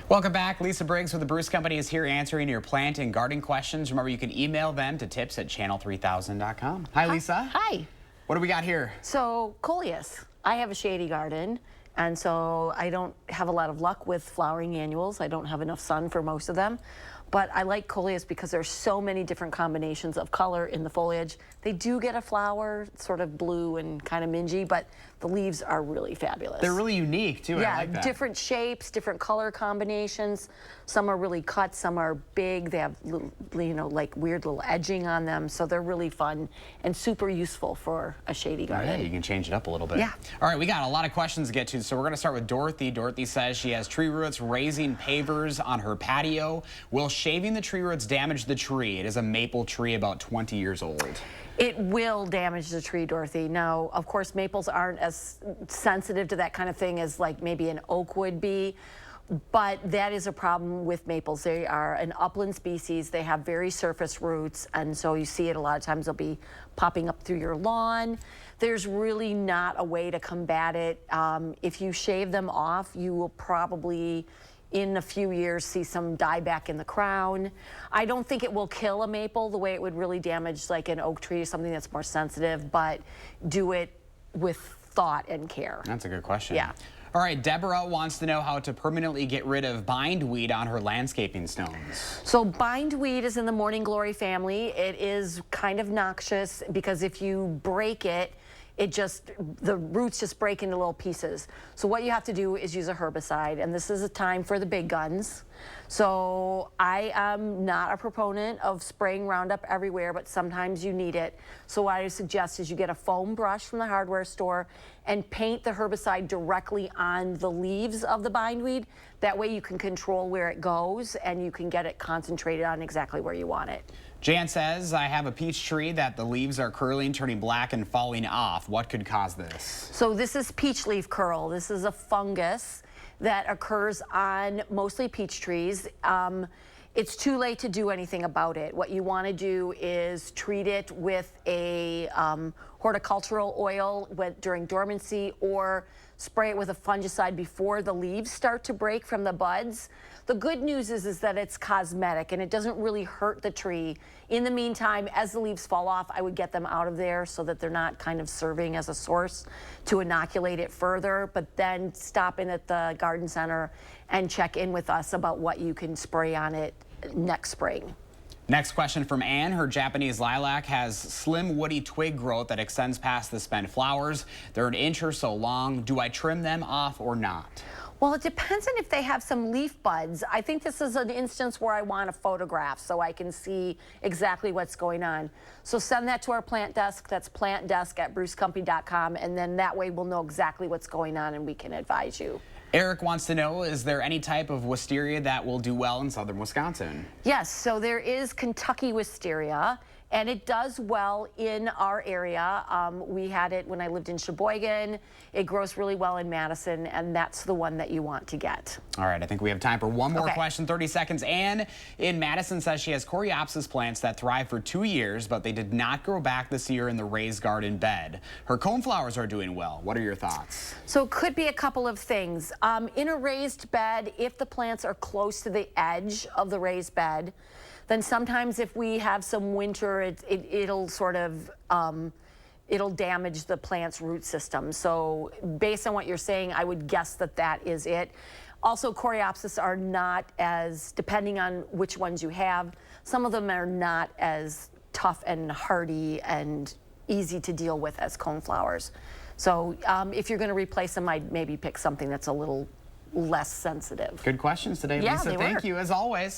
Welcome back. Lisa Briggs with the Bruce Company is here answering your plant and garden questions. Remember, you can email them to tips@channel3000.com. Hi, Lisa. Hi. What do we got here? So, coleus. I have a shady garden, and so I don't have a lot of luck with flowering annuals. I don't have enough sun for most of them. But I like coleus because there's so many different combinations of color in the foliage. They do get a flower, sort of blue and kind of mingy, but the leaves are really fabulous. They're really unique, too. Yeah, I like that. different shapes, different color combinations. Some are really cut, some are big. They have little, like weird little edging on them. So they're really fun and super useful for a shady garden. Yeah, you can change it up a little bit. Yeah. All right, we got a lot of questions to get to, so we're going to start with Dorothy. Dorothy says she has tree roots raising pavers on her patio. Will shaving the tree roots damage the tree? It is a maple tree about 20 years old. It will damage the tree, Dorothy. Now, of course, maples aren't as sensitive to that kind of thing as like maybe an oak would be, but that is a problem with maples. They are an upland species. They have very surface roots, and so you see it a lot of times. They'll be popping up through your lawn. There's really not a way to combat it. If you shave them off, you will probably in a few years see some dieback in the crown. I don't think it will kill a maple the way it would really damage like an oak tree or something that's more sensitive, but do it with thought and care. That's a good question. Yeah. All right, Deborah wants to know how to permanently get rid of bindweed on her landscaping stones. So bindweed is in the morning glory family. It is kind of noxious because if you break it, the roots just break into little pieces. So what you have to do is use a herbicide, and this is a time for the big guns. So I am not a proponent of spraying Roundup everywhere, but sometimes you need it. So what I suggest is you get a foam brush from the hardware store and paint the herbicide directly on the leaves of the bindweed. That way you can control where it goes and you can get it concentrated on exactly where you want it. Jan says, I have a peach tree that the leaves are curling, turning black and falling off. What could cause this? So this is peach leaf curl. This is a fungus that occurs on mostly peach trees. It's too late to do anything about it. What you want to do is treat it with a horticultural oil during dormancy, or spray it with a fungicide before the leaves start to break from the buds. The good news is that it's cosmetic and it doesn't really hurt the tree. In the meantime, as the leaves fall off, I would get them out of there so that they're not kind of serving as a source to inoculate it further, but then stop in at the garden center and check in with us about what you can spray on it next spring. Next question from Anne. Her Japanese lilac has slim woody twig growth that extends past the spent flowers. They're 1 inch or so long. Do I trim them off or not? Well, it depends on if they have some leaf buds. I think this is an instance where I want a photograph so I can see exactly what's going on. So send that to our plant desk. That's plantdesk@brucecompany.com, and then that way we'll know exactly what's going on and we can advise you. Eric wants to know, is there any type of wisteria that will do well in southern Wisconsin? Yes, so there is Kentucky wisteria, and it does well in our area. We had it when I lived in Sheboygan. It grows really well in Madison, and that's the one that you want to get. All right, I think we have time for one more Okay. question, 30 seconds. Anne in Madison says she has coreopsis plants that thrive for 2 years, but they did not grow back this year in the raised garden bed. Her coneflowers are doing well. What are your thoughts? So it could be a couple of things. In a raised bed, if the plants are close to the edge of the raised bed, then sometimes if we have some winter, it'll sort of, it'll damage the plant's root system. So based on what you're saying, I would guess that that is it. Also, coreopsis are not as, depending on which ones you have, some of them are not as tough and hardy and easy to deal with as coneflowers. So if you're going to replace them, I'd maybe pick something that's a little less sensitive. Good questions today, Yeah, Lisa. they Thank were. you, as always.